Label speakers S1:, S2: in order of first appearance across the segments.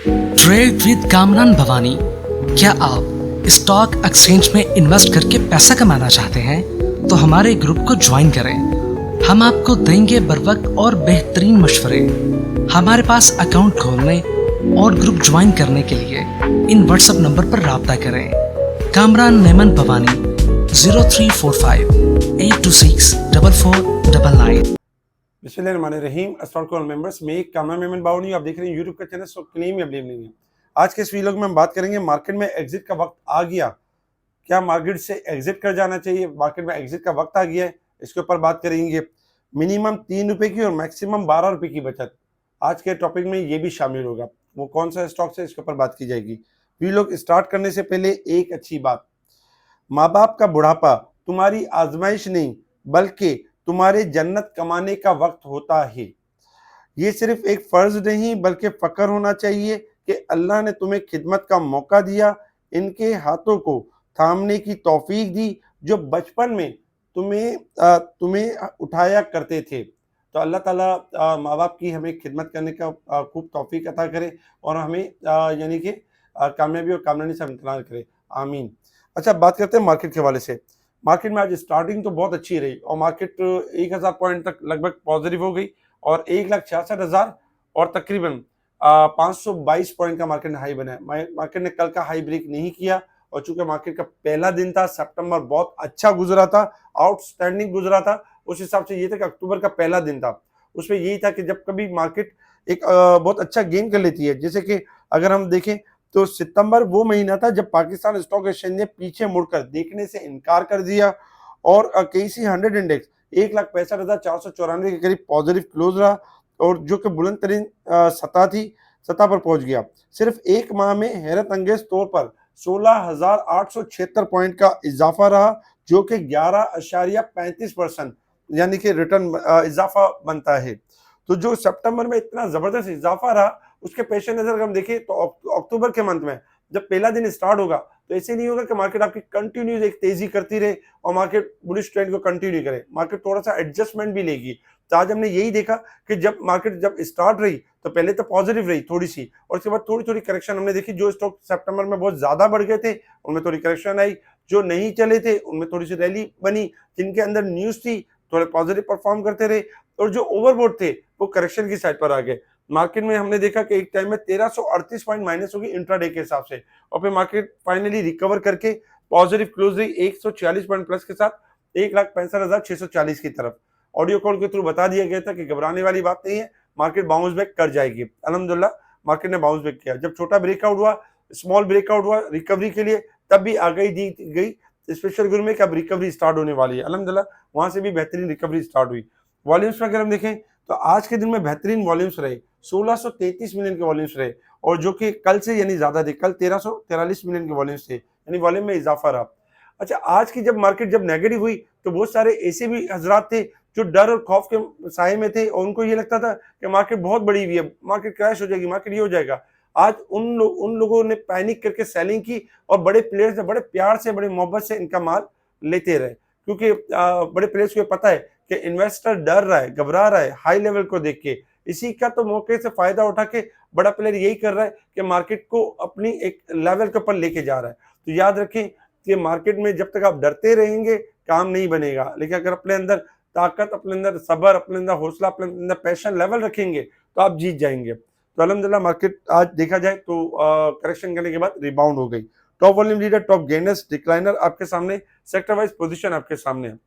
S1: Trade with Kamran Bhavani. क्या आप stock exchange में इन्वेस्ट करके पैसा कमाना चाहते हैं तो हमारे ग्रुप को ज्वाइन करें। हम आपको देंगे बर वक्त और बेहतरीन मशवरे। हमारे पास अकाउंट खोलने और ग्रुप ज्वाइन करने के लिए इन व्हाट्सएप नंबर पर राब्ता करें। कामरान नेमन भवानी 0345-826-4499।
S2: बिस्मिल्लाहिर्रहमानिर्रहीम। अस्सलाम वालेकुम मेंबर्स, मैं कामरान मेमन बाउनी, आप देख रहे हैं यूट्यूब का चैनल सो क्लेम या ब्लेम नहीं है। आज के इस वीडियो में हम बात करेंगे मार्केट में एग्जिट का वक्त आ गया। क्या मार्केट से एग्जिट कर जाना चाहिए? मार्केट में एग्जिट का वक्त आ गया है, इसके ऊपर बात करेंगे। मिनिमम 3 रुपए की और मैक्सिमम 12 रुपए की बचत, आज के टॉपिक में ये भी शामिल होगा। वो कौन सा स्टॉक है, इसके ऊपर बात की जाएगी। वीडियो स्टार्ट करने से पहले एक अच्छी बात, माँ बाप का बुढ़ापा तुम्हारी आजमाइश नहीं बल्कि तुम्हारे जन्नत कमाने का वक्त होता है। ये सिर्फ एक फर्ज नहीं बल्कि फकर होना चाहिए कि अल्लाह ने तुम्हें खिदमत का मौका दिया, इनके हाथों को थामने की तौफीक दी जो बचपन में तुम्हें उठाया करते थे। तो अल्लाह ताला माँ बाप की हमें खिदमत करने का खूब तौफीक अता करे और हमें यानी कि कामयाबी और कामरानी से इम्तिहान करे, आमीन। अच्छा, बात करते हैं मार्केट के हवाले से। मार्केट में आज स्टार्टिंग तो बहुत अच्छी रही और मार्केट 1000 पॉइंट तक लगभग पॉजिटिव हो गई और 1,66,000 और तकरीबन 522 पॉइंट का मार्केट हाई बना है। मार्केट ने कल का हाई ब्रेक नहीं किया और चूंकि मार्केट का पहला दिन था, सितंबर बहुत अच्छा गुजरा था, आउटस्टैंडिंग गुजरा था। उस हिसाब से ये था कि अक्टूबर का पहला दिन था, उसमें यही था कि जब कभी मार्केट एक बहुत अच्छा गेन कर लेती है, जैसे कि अगर हम देखें तो सितंबर वो महीना था जब पाकिस्तान स्टॉक एक्सचेंज ने पीछे मुड़कर देखने से इनकार कर दिया और केसी 100 इंडेक्स 1,65,494 के करीब पॉजिटिव क्लोज रहा और जो कि बुलंद तरीन सतह पर पहुंच गया। सिर्फ एक माह में हैरत अंगेज तौर पर 16,876 पॉइंट का इजाफा रहा, जो कि 11.35% यानी कि रिटर्न इजाफा बनता है। तो जो सितंबर में इतना जबरदस्त इजाफा रहा, उसके पेश नजर अगर हम देखें तो अक्टूबर के मंथ में जब पहला दिन स्टार्ट होगा तो ऐसे नहीं होगा कि मार्केट आपकी कंटिन्यूस एक तेजी करती रहे और मार्केट बुलिश ट्रेंड को कंटिन्यू करे। मार्केट थोड़ा सा एडजस्टमेंट भी लेगी। तो आज हमने यही देखा कि जब मार्केट जब स्टार्ट रही तो पहले तो पॉजिटिव रही थोड़ी सी और उसके बाद थोड़ी थोड़ी करेक्शन हमने देखी। जो स्टॉक सितंबर में बहुत ज्यादा बढ़ गए थे उनमें थोड़ी करेक्शन आई, जो नहीं चले थे उनमें थोड़ी सी रैली बनी, जिनके अंदर न्यूज थी थोड़े पॉजिटिव परफॉर्म करते रहे और जो ओवरबोट थे वो करेक्शन की साइड पर आ गए। मार्केट में हमने देखा कि एक टाइम में 1338 पॉइंट माइनस होगी इंट्राडे के हिसाब से और फिर मार्केट फाइनली रिकवर करके पॉजिटिव क्लोज रही 146 पॉइंट प्लस के साथ 1,65,640 की तरफ। ऑडियो कॉल के थ्रू बता दिया गया था कि घबराने वाली बात नहीं है, मार्केट बाउंस बैक कर जाएगी। अल्हम्दुलिल्लाह मार्केट ने बाउंस बैक किया। जब छोटा ब्रेकआउट हुआ, स्मॉल ब्रेकआउट हुआ रिकवरी के लिए, तब भी आगाही दी गई स्पेशल ग्रुप में कि अब रिकवरी स्टार्ट होने वाली है। अल्हम्दुलिल्लाह वहां से भी बेहतरीन रिकवरी स्टार्ट हुई। वॉल्यूम्स में अगर हम देखें तो आज के दिन में बेहतरीन वॉल्यूम्स रहे, 1633 मिलियन के वॉल्यूम्स रहे और जो कि कल से यानी ज्यादा थे, कल 1343 मिलियन के वॉल्यूम्स थे, यानी वॉल्यूम में इजाफा रहा। अच्छा, आज की जब मार्केट जब नेगेटिव हुई तो बहुत सारे ऐसे भी हजरात थे जो डर और खौफ के साए में थे और उनको ये लगता था कि मार्केट बहुत बड़ी हुई है, मार्केट क्रैश हो जाएगी, मार्केट ये हो जाएगा। आज उन लोगों ने पैनिक करके सेलिंग की और बड़े प्लेयर्स ने बड़े प्यार से बड़े मोहब्बत से इनका माल लेते रहे, क्योंकि बड़े प्लेयर्स को पता है कि इन्वेस्टर डर रहा है, घबरा रहा है हाई लेवल को देख के। इसी का तो मौके से फायदा उठा के बड़ा प्लेयर यही कर रहा है कि मार्केट को अपनी एक लेवल के ऊपर लेके जा रहा है। तो याद रखें कि मार्केट में जब तक आप डरते रहेंगे काम नहीं बनेगा, लेकिन अगर अपने अंदर ताकत, अपने अंदर सब्र, अपने अंदर हौसला, अपने अंदर पैशन लेवल रखेंगे तो आप जीत जाएंगे। तो अल्हम्दुलिल्लाह मार्केट आज देखा जाए तो करेक्शन करने के बाद रिबाउंड हो गई। Top volume leader, top gainers, decliner आपके सामने, सेक्टर वाइज पोजीशन आपके सामने है।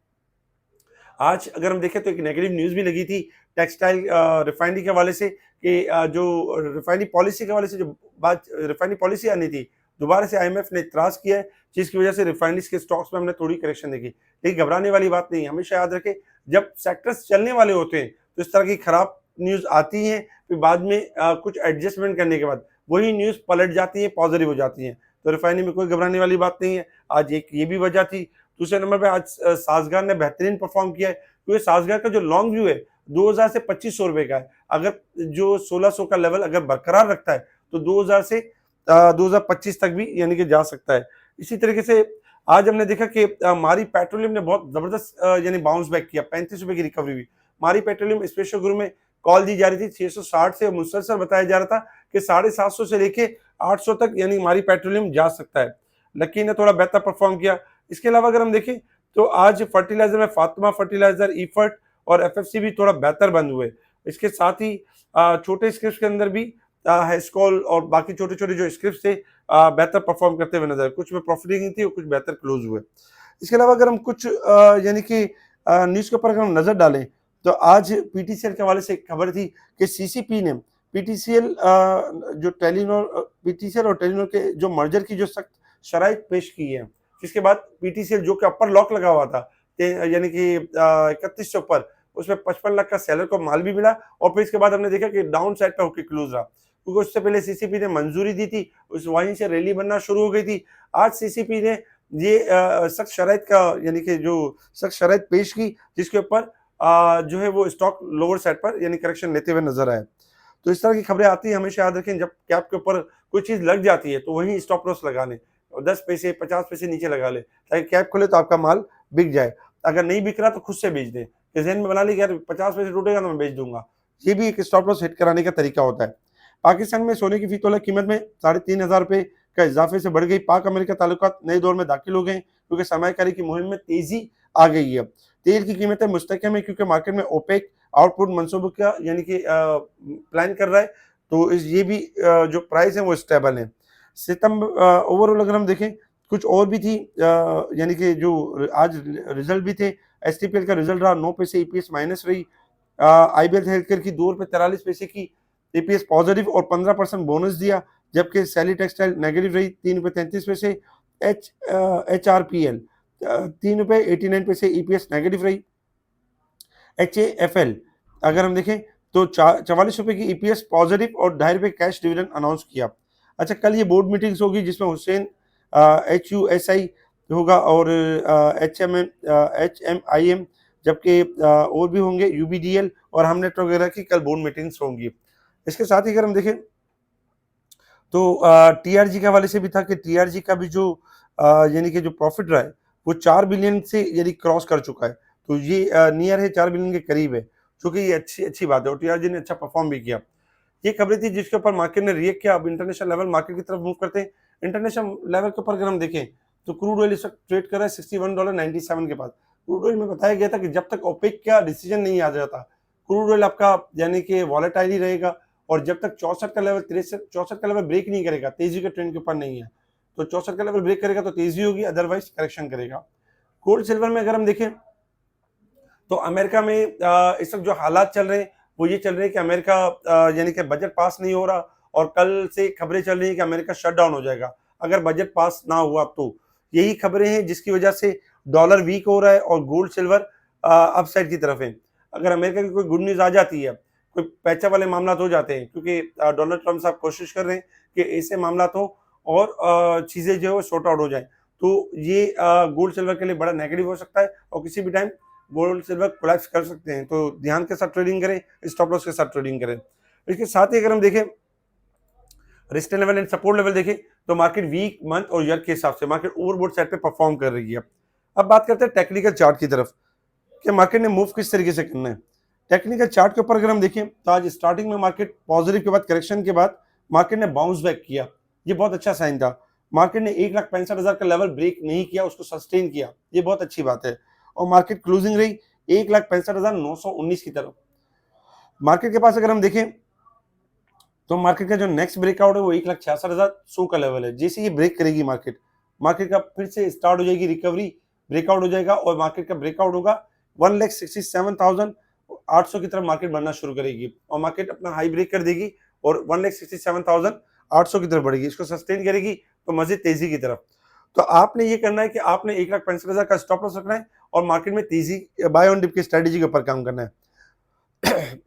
S2: आज अगर हम देखें तो एक नेगेटिव न्यूज भी लगी थी टेक्सटाइल रिफाइनरी के हवाले से कि जो रिफाइनरी पॉलिसी के हवाले से जो बात रिफाइनरी पॉलिसी आनी थी, दोबारा से आईएमएफ ने इतराज किया है, जिसकी वजह से रिफाइनरीज के स्टॉक्स में हमने थोड़ी करेक्शन देखी। लेकिन घबराने वाली बात नहीं है, हमेशा याद रखें जब सेक्टर्स चलने वाले होते हैं तो इस तरह की खराब न्यूज आती है, फिर बाद में कुछ एडजस्टमेंट करने के बाद वही न्यूज पलट जाती है, पॉजिटिव हो जाती है। तो रिफाइनरी में कोई घबराने वाली बात नहीं है। आज एक ये भी वजह थी। दूसरे नंबर पे आज साजगार ने बेहतरीन परफॉर्म किया है, क्योंकि साजगार का जो लॉन्ग व्यू है 2000 से 2500 रुपए का है। अगर जो 1600 का लेवल अगर बरकरार रखता है तो 2000 से 2025 तक भी यानी कि जा सकता है। इसी तरीके से आज हमने देखा कि मारी पेट्रोलियम ने बहुत जबरदस्त यानी बाउंस बैक किया, 35 रुपए की रिकवरी हुई। मारी पेट्रोलियम स्पेशल ग्रुप में कॉल दी जा रही थी 660 से, मुसलसल बताया जा रहा था कि 750 से लेके 800 तक यानी हमारी पेट्रोलियम जा सकता है। लकी ने थोड़ा बेहतर परफॉर्म किया। इसके अलावा अगर हम देखें तो आज फर्टिलाइजर में फातिमा फर्टिलाइजर, ईफर्ट और एफएफसी भी थोड़ा बेहतर बंद हुए। इसके साथ ही छोटे स्क्रिप्ट के अंदर भी हेस्कॉल और बाकी छोटे छोटे जो स्क्रिप्ट थे बेहतर परफॉर्म करते हुए नजर, कुछ में प्रॉफिटिंग थी और कुछ बेहतर क्लोज हुए। इसके अलावा अगर हम कुछ यानी कि न्यूज के ऊपर अगर हम नजर डालें तो आज पीटीसीएल के हवाले से खबर थी कि सीसीपी ने पीटीसीएल जो टेलीनॉर पीटीसीएल और टेलीनॉर के जो मर्जर की जो सख्त शराइत पेश की है, जिसके बाद पीटीसीएल जो कि अपर लॉक लगा हुआ था यानी कि 31 से ऊपर, उसमें 55 लाख का सेलर को माल भी मिला और फिर इसके बाद हमने देखा कि डाउन साइड पे होकर क्लोज रहा, क्योंकि उससे पहले सीसीपी ने मंजूरी दी थी, उस वहीं से रैली बनना शुरू हो गई थी। आज सीसीपी ने ये सख्त शराइत का यानी कि जो सख्त शराइत पेश की, जिसके ऊपर जो है वो स्टॉक लोअर साइड पर यानी करेक्शन लेते हुए नजर आए। तो इस तरह की खबरें आती है, हमेशा याद रखें जब कैप के ऊपर कोई चीज लग जाती है तो वहीं स्टॉप लॉस लगा लें और 10 पैसे 50 पैसे नीचे लगा ले ताकि कैप खुले तो आपका माल बिक जाए। अगर नहीं बिक रहा तो खुद से बेच दें, जहन में बना ली यार 50 पैसे टूटेगा तो मैं बेच दूंगा। ये भी एक स्टॉप लॉस हिट कराने का तरीका होता है। पाकिस्तान में सोने की फी तोला कीमत में 3,500 रुपए का इजाफे से बढ़ गई। पाक अमेरिका ताल्लुकात नए दौर में दाखिल हो गए क्योंकि सरमायाकारी की मुहिम में तेजी आ गई है। तेल की कीमतें मुस्तहकम है क्योंकि मार्केट में ओपेक आउटपुट मनसूबों का यानी कि प्लान कर रहा है, तो ये भी जो प्राइस है वो स्टेबल है। सितंबर ओवरऑल अगर हम देखें कुछ और भी थी यानी कि जो आज रिजल्ट भी थे। एसटीपीएल का रिजल्ट रहा 9 पैसे ईपीएस माइनस रही। आईबीएल हेल्थकेयर की 2 रुपये 43 पैसे की ईपीएस पॉजिटिव और 15% बोनस दिया, जबकि सैली टेक्सटाइल नेगेटिव रही 3 रुपये 33 पैसे। एचआरपीएल 3 रुपये 89 पैसे ईपीएस नेगेटिव रही। HAFL अगर हम देखें तो 44 रुपए की ईपीएस पॉजिटिव और 2.5 रुपए कैश डिविडेंड अनाउंस किया। अच्छा, कल ये बोर्ड मीटिंग्स होगी जिसमें हुसैन HUSI होगा और HMIM, जबकि और भी होंगे UBDL और हमनेट वगैरह की कल बोर्ड मीटिंग्स होंगी। इसके साथ ही अगर हम देखें तो TRG के हवाले से भी था कि TRG का भी जो यानी कि जो प्रॉफिट रहा है वो 4 बिलियन से यानी क्रॉस कर चुका है, तो ये नियर है 4 बिलियन के करीब है, जो कि ये अच्छी बात है और TRG ने अच्छा परफॉर्म भी किया। ये खबरें थी जिसके ऊपर मार्केट ने रिएक्ट किया। अब इंटरनेशनल लेवल मार्केट की तरफ मूव करते हैं। इंटरनेशनल लेवल के ऊपर अगर हम देखें तो क्रूड ऑयल इस वक्त ट्रेड कर रहा है $61.97 के पास। क्रूड ऑयल में बताया गया था कि जब तक ओपेक का डिसीजन नहीं आ जाता क्रूड ऑयल आपका यानी कि वॉलेटाइल ही रहेगा और जब तक 64 का लेवल 64 का लेवल ब्रेक नहीं करेगा, तेजी के ट्रेंड के ऊपर नहीं है, तो 64 का लेवल ब्रेक करेगा तो तेजी होगी, अदरवाइज करेक्शन करेगा। गोल्ड सिल्वर में अगर हम देखें तो अमेरिका में इस वक्त जो हालात चल रहे हैं वो ये चल रहे हैं कि अमेरिका यानी कि बजट पास नहीं हो रहा और कल से खबरें चल रही हैं कि अमेरिका शट डाउन हो जाएगा अगर बजट पास ना हुआ तो। यही खबरें हैं जिसकी वजह से डॉलर वीक हो रहा है और गोल्ड सिल्वर अपसाइड की तरफ है। अगर अमेरिका की कोई गुड न्यूज आ जाती है, कोई पैचा वाले मामला हो जाते हैं, क्योंकि डोनाल्ड ट्रंप साहब कोशिश कर रहे हैं कि ऐसे मामला हो और चीजें जो है सॉर्ट आउट हो जाए, तो ये गोल्ड सिल्वर के लिए बड़ा नेगेटिव हो सकता है और किसी भी टाइम गोल्ड सिल्वर कोलैप्स कर सकते हैं। तो ध्यान के साथ ट्रेडिंग करें, स्टॉप लॉस के साथ ट्रेडिंग करें। इसके साथ ही अगर हम देखें resistance level and support level देखें तो मार्केट वीक मंथ और ईयर के हिसाब से मार्केट ओवरबोट साइड पे परफॉर्म कर रही है। अब बात करते हैं टेक्निकल चार्ट की तरफ कि मार्केट ने मूव किस तरीके से करना है। टेक्निकल चार्ट के ऊपर अगर हम देखें तो आज स्टार्टिंग में मार्केट पॉजिटिव के बाद करेक्शन के बाद मार्केट ने बाउंस बैक किया, ये बहुत अच्छा साइन था। मार्केट ने 1,65,000 का लेवल ब्रेक नहीं किया, उसको सस्टेन किया, ये बहुत अच्छी बात है और मार्केट क्लोजिंग रही 1,65,919 की तरफ। मार्केट के पास अगर हम देखें तो मार्केट का जो नेक्स्ट ब्रेकआउट है वो 1,66,100 का लेवल है। जैसे ये ब्रेक करेगी मार्केट का फिर से स्टार्ट हो जाएगी रिकवरी, ब्रेकआउट हो जाएगा और मार्केट का ब्रेकआउट होगा 1,67,800 की तरफ मार्केट बढ़ना शुरू करेगी और मार्केट अपना हाई ब्रेक कर देगी और 1,67,800 की तरफ बढ़ेगी, इसको सस्टेन करेगी तो मजीद तेजी की तरफ। तो आपने ये करना है कि आपने 1,65,000 का स्टॉप लॉस रखना है और मार्केट में तेजी बाय ऑन डिप की स्ट्रेटेजी के ऊपर काम करना है।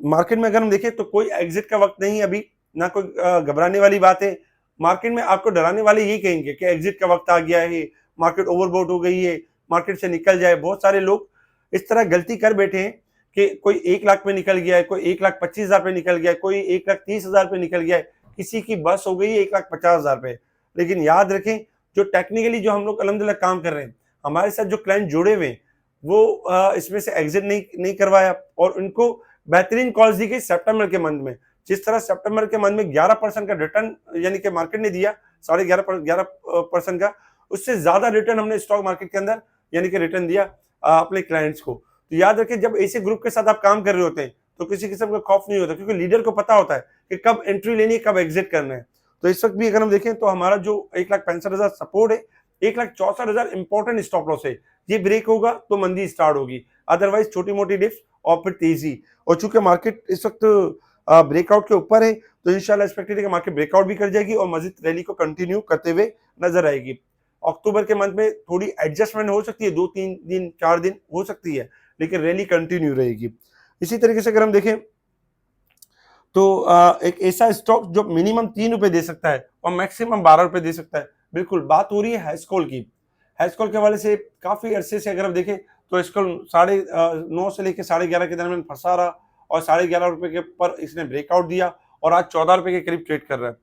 S2: मार्केट में अगर हम देखें तो कोई एग्जिट का वक्त नहीं है अभी, ना कोई घबराने वाली बात है। मार्केट में आपको डराने वाले यही कहेंगे कि एग्जिट का वक्त आ गया है, मार्केट ओवरबॉट हो गई है, मार्केट से निकल जाए। बहुत सारे लोग इस तरह गलती कर बैठे हैं कि कोई 1 लाख पे निकल गया है, कोई 1,25,000 पे निकल गया है, कोई 1,30,000 पे निकल गया है, किसी की बस हो गई है 1,50,000 पे। लेकिन याद रखें जो टेक्निकली जो हम लोग अल्हम्दुलिल्लाह काम कर रहे हैं, हमारे साथ जो क्लाइंट जुड़े हुए हैं वो इसमें से एग्जिट नहीं करवाया और उनको बेहतरीन कॉल्स दी गई सितंबर के मंथ में। जिस तरह सितंबर के मंथ में 11% का रिटर्न यानी कि मार्केट ने दिया, 11.5% का, उससे ज्यादा रिटर्न हमने स्टॉक मार्केट के अंदर यानी कि रिटर्न दिया अपने क्लाइंट्स को। तो याद रखिए, जब ऐसे ग्रुप के साथ आप काम कर रहे होते हैं तो किसी किस्म का खौफ नहीं होता, क्योंकि लीडर को पता होता है कि कब एंट्री लेनी है, कब एग्जिट करना है। तो इस वक्त भी अगर हम देखें तो हमारा जो 1,65,000 सपोर्ट है, 1,64,000 इंपॉर्टेंट स्टॉप लॉस है। ये ब्रेक होगा तो मंदी स्टार्ट होगी, अदरवाइज छोटी मोटी डिप्स और फिर तेजी। और चूंकि मार्केट इस वक्त ब्रेकआउट के ऊपर है, तो इंशाल्लाह एक्सपेक्टेड है कि मार्केट ब्रेकआउट भी कर जाएगी और मजीद रैली को कंटिन्यू करते हुए नजर आएगी। अक्टूबर के मंथ में थोड़ी एडजस्टमेंट हो सकती है, 2-3 दिन 4 दिन हो सकती है, लेकिन रैली कंटिन्यू रहेगी। इसी तरीके से अगर हम देखें तो एक ऐसा स्टॉक जो मिनिमम 3 रुपए दे सकता है और मैक्सिमम 12 रुपए दे सकता है, बिल्कुल बात हो रही है हैस्कोल की। हैस्कोल के हवाले से काफी अरसे से अगर हम देखें तो हैस्कोल 9.5 से लेकर 11.5 के दरमियान फंसा रहा और 11.5 रुपए के ऊपर इसने ब्रेकआउट दिया और आज 14 रुपए के करीब ट्रेड कर रहा है।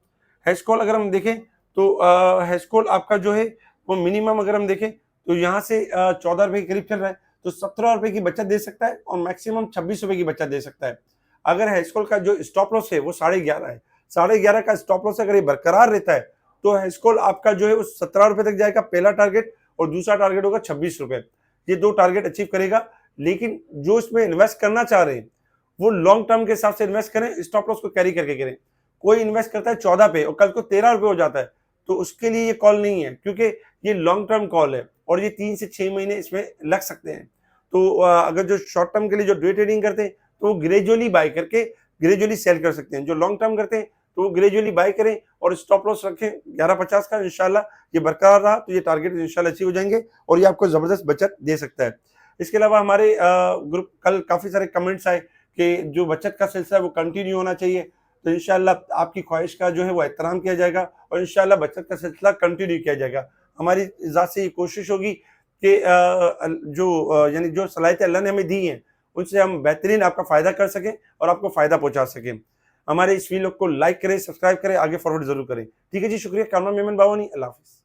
S2: हैस्कोल अगर हम देखें तो हैस्कोल आपका जो है वो मिनिमम अगर हम देखें तो यहाँ से 14 रुपए के करीब चल रहा है, तो 17 रुपए की बचत दे सकता है और मैक्सिमम 26 रुपए की बचत दे सकता है। अगर हैस्कोल का जो स्टॉप लॉस है वो 11.5 है, 11.5 का स्टॉप लॉस अगर ये बरकरार रहता है तो हैस्कोल आपका जो है वो 17 रुपए तक जाएगा, पहला टारगेट, और दूसरा टारगेट होगा 26 रुपए। ये 2 टारगेट अचीव करेगा। लेकिन जो इसमें इन्वेस्ट करना चाह रहे हैं वो लॉन्ग टर्म के हिसाब से इन्वेस्ट करें, स्टॉप लॉस को कैरी करके करें। कोई इन्वेस्ट करता है 14 पे और कल को 13 रुपए हो जाता है, तो उसके लिए ये कॉल नहीं है, क्योंकि ये लॉन्ग टर्म कॉल है और ये 3 से 6 महीने इसमें लग सकते हैं। तो अगर जो शॉर्ट टर्म के लिए जो डे ट्रेडिंग करते हैं तो वो ग्रेजुअली बाय करके ग्रेजुअली सेल कर सकते हैं। जो लॉन्ग टर्म करते हैं तो वो ग्रेजुअली बाय करें और स्टॉप लॉस रखें 11.50 का। इंशाल्लाह ये बरकरार रहा तो ये टारगेट इंशाल्लाह अचीव हो जाएंगे और ये आपको जबरदस्त बचत दे सकता है। इसके अलावा हमारे ग्रुप कल काफी सारे कमेंट्स आए कि जो बचत का सिलसिला है वो कंटिन्यू होना चाहिए, तो इंशाल्लाह आपकी ख्वाहिश का जो है वो एहतराम किया जाएगा और इंशाल्लाह बचत का सिलसिला कंटिन्यू किया जाएगा। हमारी ज़ात से ये कोशिश होगी कि यानी जो सलाहियतें अल्लाह ने हमें दी हैं उनसे हम बेहतरीन आपका फ़ायदा कर सकें और आपको फ़ायदा पहुंचा सकें। हमारे इस वीडियो को लाइक करें, सब्सक्राइब करें, आगे फॉरवर्ड जरूर करें। ठीक है जी, शुक्रिया। कामरान मेमन बावानी, अल्लाह हाफिज़।